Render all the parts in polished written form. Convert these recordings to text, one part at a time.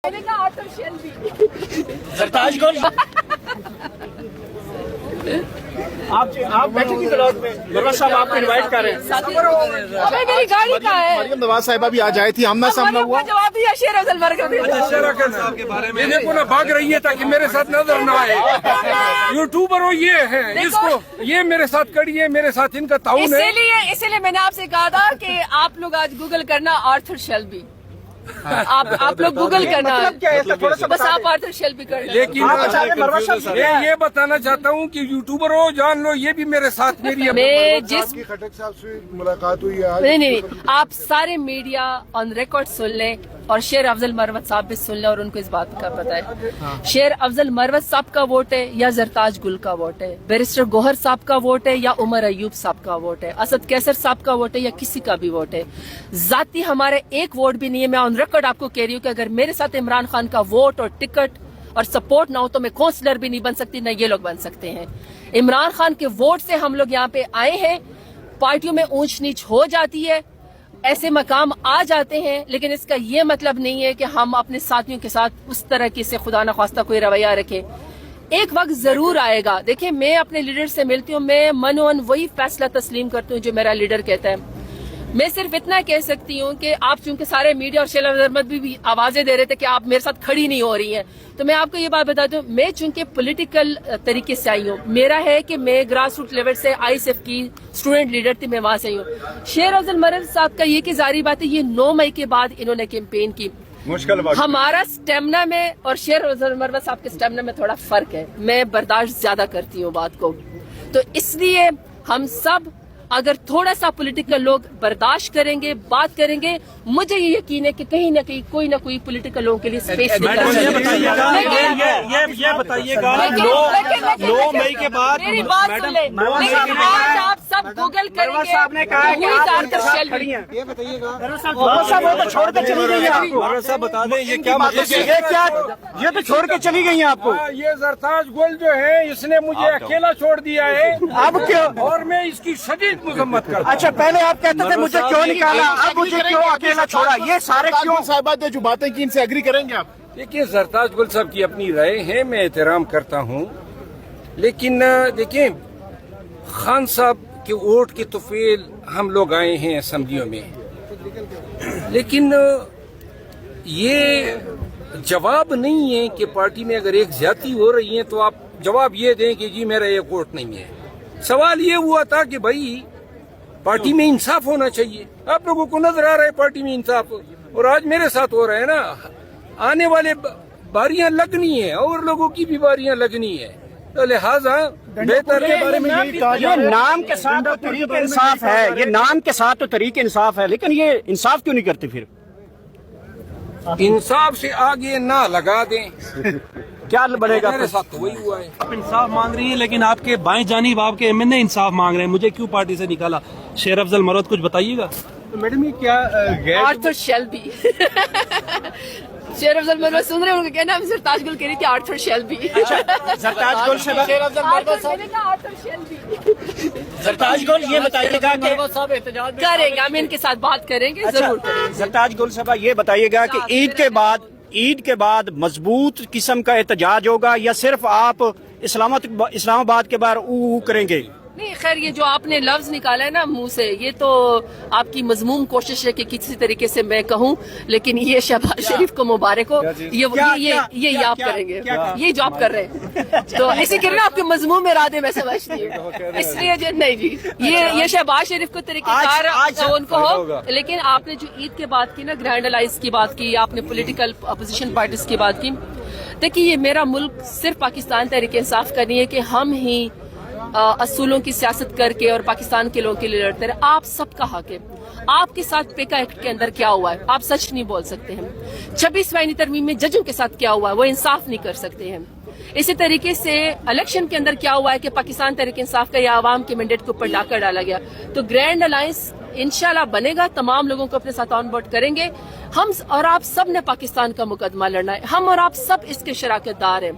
मैंने कहा Arthur Shelby. सरताज कौन? आप बैठे की ब्लॉग में, मरवत साहब आपको इनवाइट कर रहे हैं। अबे मेरी गाड़ी कहाँ है? मरियम नवाज साहिबा भी आज आई थी, आमना सामना हुआ। जवाब दिया शेर अफजल मरकज़ी। के बारे में देखो ना, भाग रही है ताकि मेरे साथ नजर न आए। यूट्यूबर हो ये है, इसको ये मेरे साथ कड़ी है, मेरे साथ इनका ताउन है। इसीलिए मैंने आपसे कहा था कि आप लोग आज गूगल करना आर्थर शेल्बी। आप लोग गूगल करना, मतलब क्या है इसका थोड़ा सा बस आप आर्थर शेल्बी कर लें। लेकिन ये बताना चाहता हूँ कि यूट्यूबर हो, जान लो ये भी मेरे साथ मेरी मैं जिस खटक साहब से मुलाकात हुई है आज। नहीं, आप सारे मीडिया ऑन रिकॉर्ड सुन लें और शेर अफजल मरवत साहब भी सुन लें और उनको इस बात का पता है। शेर अफजल मरवत साहब का वोट है या जरताज गुल का वोट है, बैरिस्टर गोहर साहब का वोट है या उमर अयूब साहब का वोट है, असद कैसर साहब का वोट है या किसी का भी वोट है। जाती हमारे एक वोट भी नहीं है। मैं ऑन रिकॉर्ड आपको कह रही हूँ कि अगर मेरे साथ इमरान खान का वोट और टिकट और सपोर्ट ना हो तो मैं काउंसलर भी नहीं बन सकती, ना ये लोग बन सकते हैं। इमरान खान के वोट से हम लोग यहाँ पे आए हैं। पार्टियों में ऊंच नीच हो जाती है, ऐसे मकाम आ जाते हैं, लेकिन इसका ये मतलब नहीं है कि हम अपने साथियों के साथ उस तरह की से खुदा न खास्ता कोई रवैया रखें। एक वक्त जरूर आएगा। देखिए, मैं अपने लीडर से मिलती हूँ, मैं मनोन वही फैसला तस्लीम करती हूँ जो मेरा लीडर कहता है। मैं सिर्फ इतना कह सकती हूँ कि आप चूंकि सारे मीडिया और शेला अहमद भी आवाजें दे रहे थे कि आप मेरे साथ खड़ी नहीं हो रही हैं, तो मैं आपको ये बात बताती हूँ, मैं चूंकि पॉलिटिकल तरीके से आई हूँ, मेरा है कि मैं ग्रास रूट लेवल से आईएसएफ की स्टूडेंट लीडर थी, मैं वहां से आई हूँ। शेर अफजल मरवत साहब का ये कि जारी बात है, ये 9 मई के बाद इन्होंने कैंपेन की। मुश्किल बात हमारा स्टेमिना में और शेर अफजल मरवत साहब के स्टेमिना में थोड़ा फर्क है। मैं बर्दाश्त ज्यादा करती हूँ बात को, तो इसलिए हम सब अगर थोड़ा सा पॉलिटिकल लोग बर्दाश्त करेंगे, बात करेंगे, मुझे ये यकीन है कि कहीं ना कहीं कोई ना कोई पॉलिटिकल लोगों के लिए स्पेस ये बताइएगा 9 मई के बाद मेरी बात सुन ले। लेकिन आज आप सब गूगल करेंगे साहब ने कहा कि ये बताइएगा छोड़ के चली गई आपको। साहब बता दें ये क्या मतलब, ये तो छोड़ के चली गई आपको। ये जरताज गुल जो है, इसने मुझे अकेला छोड़ दिया है। अब क्यों? और मैं इसकी शदीद मजम्मत करता हूं। अच्छा, पहले आप कहते थे मुझे क्यों निकाला, अब मुझे क्यों अकेला छोड़ा, ये सारे क्यों? साहिबा ने जो बातें की, इनसे एग्री करेंगे आप? देखिए, जरताज गुल साहब की अपनी राय है, मैं एहतराम करता हूँ, लेकिन देखिए, खान साहब के वोट की तोफील हम लोग आए हैं असेंबलियों में, लेकिन ये जवाब नहीं है कि पार्टी में अगर एक ज्यादती हो रही है तो आप जवाब ये दें कि जी मेरा एक वोट नहीं है। सवाल ये हुआ था कि भाई पार्टी में इंसाफ होना चाहिए। आप लोगों को नजर आ रहा है पार्टी में इंसाफ, और आज मेरे साथ हो रहा है ना। आने वाले बारियां लगनी है और लोगों की भी बारियां लगनी है, तो लिहाजा बेहतर है। ये नाम के साथ तो तरीके इंसाफ है, ये नाम के साथ तो तरीके इंसाफ है, लेकिन ये इंसाफ क्यों नहीं करते फिर? इंसाफ से आगे ना लगा दें, क्या बनेगा? मेरे साथ तो वही हुआ है। आप इंसाफ मांग रही है, लेकिन आपके बाएं जानिब आपके एमएनए इंसाफ मांग रहे हैं। मुझे क्यों पार्टी से निकाला? शेर अफजल मरवत, कुछ बताइएगा। तो मैडम ये क्या आर्थर शेल्बी शेर अफजल मरवत सुन रहे हैं, उनका कहना है सरताज गुल कह रही थी आर्थर शेल्बी। सरताज गुल से मैंने कहा आर्थर शेल्बी। सरताज गुल ये बताइएगा कि करेंगे, हम इनके साथ बात करेंगे, जरूर करेंगे। सरताज गुल साहब ये बताइएगा कि ईद के बाद मजबूत किस्म का एहतजाज होगा या सिर्फ आप इस्लामाबाद के बाहर ऊ करेंगे? नहीं, खैर ये जो आपने लफ्ज निकाला है ना मुंह से, ये तो आपकी मजमूम कोशिश है कि किसी तरीके से मैं कहूं, लेकिन ये शहबाज शरीफ को मुबारक हो, ये आप करेंगे, ये जो आप कर रहे हैं, तो इसी के लिए आपके मजमूम इरादे में समझती हूँ। इसलिए जो नहीं जी, ये शहबाज शरीफ को तरीकेकार उनको हो, लेकिन आपने जो ईद के बात की ना, ग्रैंड अलायंस की बात की, आपने पॉलिटिकल अपोजिशन पार्टीज की बात की। देखिए, ये मेरा मुल्क सिर्फ पाकिस्तान तहरीक इंसाफ का नहीं है कि हम ही असूलों की सियासत करके और पाकिस्तान के लोगों के लिए लड़ते रहे। आप सबका हक है। आपके साथ पेका एक्ट के अंदर क्या हुआ है, आप सच नहीं बोल सकते हैं। 26वां तरमीम में जजों के साथ क्या हुआ है, वो इंसाफ नहीं कर सकते हैं। इसी तरीके से इलेक्शन के अंदर क्या हुआ है कि पाकिस्तान तहरीक इंसाफ का या आवाम के मैंडेट के ऊपर डाका डाला गया। तो ग्रैंड अलायंस इंशाल्लाह बनेगा, तमाम लोगों को अपने साथ ऑन बोर्ड करेंगे। हम और आप सब ने पाकिस्तान का मुकदमा लड़ना है, हम और आप सब इसके शराकतदार हैं।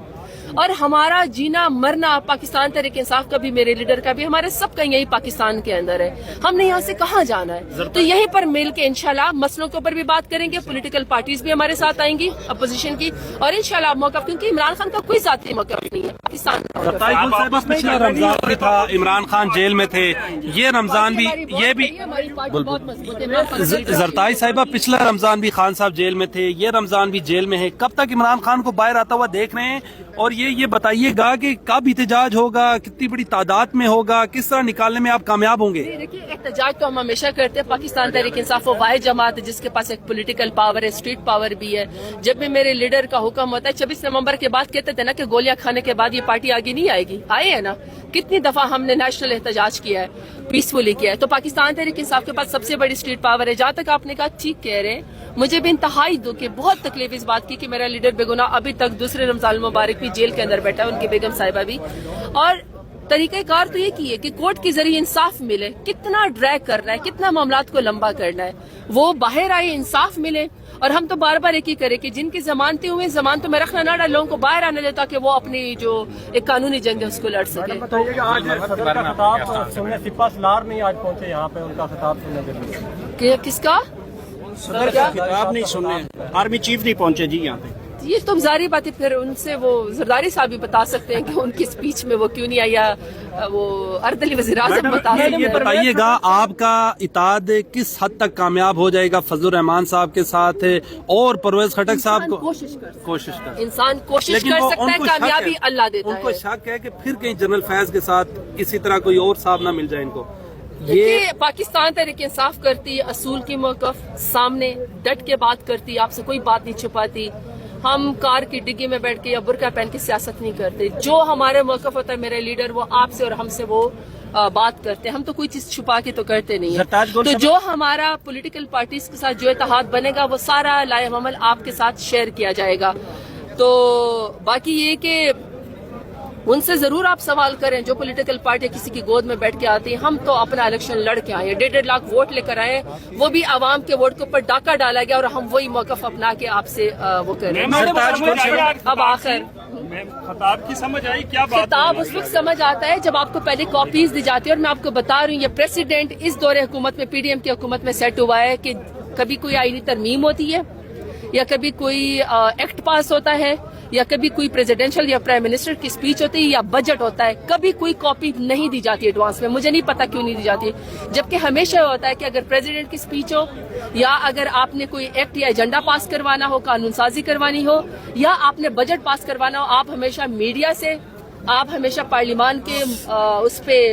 اور ہمارا جینا مرنا پاکستان تحریک انصاف کا بھی، میرے لیڈر کا بھی، ہمارے سب کا یہی پاکستان کے اندر ہے. ہم نے یہاں سے کہاں جانا ہے؟ تو یہیں پر مل کے انشاءاللہ مسئلوں کے اوپر بھی بات کریں گے. پولیٹیکل پارٹیز بھی ہمارے ساتھ آئیں گی اپوزیشن کی، اور انشاءاللہ موقف، کیونکہ عمران خان کا کوئی ذاتی موقف نہیں ہے، پاکستان کا موقف ہے. گل صاحبہ پچھلا رمضان بھی تھا، عمران خان جیل میں تھے، یہ رمضان بھی، یہ بھی زرتائی صاحبہ پچھلا رمضان بھی خان صاحب جیل میں تھے، یہ رمضان بھی جیل میں ہے. کب تک عمران خان کو باہر آتا ہوا دیکھ رہے ہیں؟ اور یہ بتائیے گا کہ کب احتجاج ہوگا، کتنی بڑی تعداد میں ہوگا، کس طرح نکالنے میں آپ کامیاب ہوں گے؟ دیکھیے، احتجاج تو ہم ہمیشہ کرتے ہیں. پاکستان تحریک انصاف وہ واحد جماعت ہے جس کے پاس ایک پولیٹیکل پاور ہے، اسٹریٹ پاور بھی ہے. جب بھی میرے لیڈر کا حکم ہوتا ہے، 26 نومبر کے بعد کہتے تھے نا کہ گولیاں کھانے کے بعد یہ پارٹی آگے نہیں آئے گی، آئے ہیں نا. کتنی دفعہ ہم نے نیشنل احتجاج کیا ہے، پیسفلی کیا ہے. تو پاکستان تحریک انصاف کے پاس سب سے بڑی اسٹریٹ پاور ہے. جہاں تک آپ نے کہا ٹھیک کہہ رہے ہیں، مجھے بھی انتہائی دکھ ہے، بہت تکلیف اس بات کی کہ میرا لیڈر بے گناہ ابھی تک دوسرے رمضان المبارک بھی جیل کے اندر بیٹھا ہے، ان کی بیگم صاحبہ بھی. اور طریقہ کار تو یہ کی ہے کہ کورٹ کے ذریعے انصاف ملے. کتنا ڈریگ کرنا ہے، کتنا معاملات کو لمبا کرنا ہے، وہ باہر آئے، انصاف ملے. اور ہم تو بار بار ایک ہی کریں کہ جن کی ضمانتیں ہوئے ضمانتوں میں رکھنا نہ ڈالے، لوگوں کو باہر آنے دے تاکہ وہ اپنی جو ایک قانونی جنگ ہے اس کو لڑ سکے. بتائیے گا آج صدر کا خطاب سننے سپاہ سالار نہیں آج پہنچے یہاں پہ، ان کا خطاب سننے کے لیے. کہ کس کا؟ صدر کا خطاب نہیں سننے، آرمی چیف نہیں پہنچے جی یہاں پہ. یہ تو ظاہری بات ہے، پھر ان سے وہ زرداری صاحب بھی بتا سکتے ہیں کہ ان کی اسپیچ میں وہ کیوں نہیں آیا، وہ اردلی وزیر اعظم بتا سکتے ہیں. یہ بتائیے گا آپ کا اتحاد کس حد تک کامیاب ہو جائے گا فضل الرحمان صاحب کے ساتھ اور پرویز خٹک صاحب کو؟ کوشش کر انسان کوشش کر سکتا ہے، کامیابی اللہ دیتا ہے. ان کو شک ہے کہ پھر کہیں جنرل فیض کے ساتھ اسی طرح کوئی اور صاحب نہ مل جائے ان کو. یہ پاکستان تحریک انصاف کرتی، اصول کی موقف سامنے ڈٹ کے بات کرتی، آپ سے کوئی بات نہیں چھپاتی. ہم کار کی ڈگی میں بیٹھ کے یا برقع پہن کے سیاست نہیں کرتے. جو ہمارے موقف ہوتا ہے میرے لیڈر، وہ آپ سے اور ہم سے وہ بات کرتے ہیں. ہم تو کوئی چیز چھپا کے تو کرتے نہیں ہیں. تو جو ہمارا پولیٹیکل پارٹیز کے ساتھ جو اتحاد بنے گا وہ سارا لائحہ عمل آپ کے ساتھ شیئر کیا جائے گا. تو باقی یہ کہ ان سے ضرور آپ سوال کریں جو پولیٹیکل پارٹی کسی کی گود میں بیٹھ کے آتی ہیں. ہم تو اپنا الیکشن لڑ کے آئے ہیں، 1.5 لاکھ ووٹ لے کر آئے ہیں، وہ بھی عوام کے ووٹ کے اوپر ڈاکہ ڈالا گیا اور ہم وہی موقف اپنا کے آپ سے وہ کریں. اب آخر خطاب کی سمجھ آئی کیا بات؟ خطاب اس وقت سمجھ آتا ہے جب آپ کو پہلے کاپیز دی جاتی ہے. اور میں آپ کو بتا رہی ہوں، یہ پریسیڈنٹ اس دور حکومت میں پی ڈی ایم کی حکومت میں سیٹ ہوا ہے کہ کبھی کوئی آئینی ترمیم ہوتی ہے، یا کبھی کوئی ایکٹ پاس ہوتا ہے، یا کبھی کوئی پریزیڈینشل یا پرائم منسٹر کی سپیچ ہوتی ہے، یا بجٹ ہوتا ہے. کبھی کوئی کاپی نہیں دی جاتی ایڈوانس میں. مجھے نہیں پتا کیوں نہیں دی جاتی، جبکہ ہمیشہ ہوتا ہے کہ اگر پریزیڈنٹ کی سپیچ ہو، یا اگر آپ نے کوئی ایکٹ یا ایجنڈا پاس کروانا ہو، قانون سازی کروانی ہو، یا آپ نے بجٹ پاس کروانا ہو، آپ ہمیشہ میڈیا سے، آپ ہمیشہ پارلیمان کے اس پہ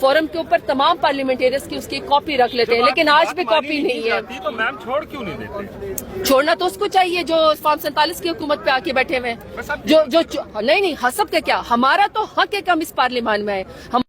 فورم کے اوپر تمام پارلیمنٹیرینز کی اس کی کاپی رکھ لیتے ہیں. لیکن آج بھی کاپی نہیں ہے. تو میم چھوڑ کیوں نہیں دیتے؟ چھوڑنا تو اس کو چاہیے جو فارم 47 کی حکومت پہ آ کے بیٹھے ہوئے ہیں. جو نہیں حسب کا کیا، ہمارا تو حق ہے کہ ہم اس پارلیمان میں ہیں.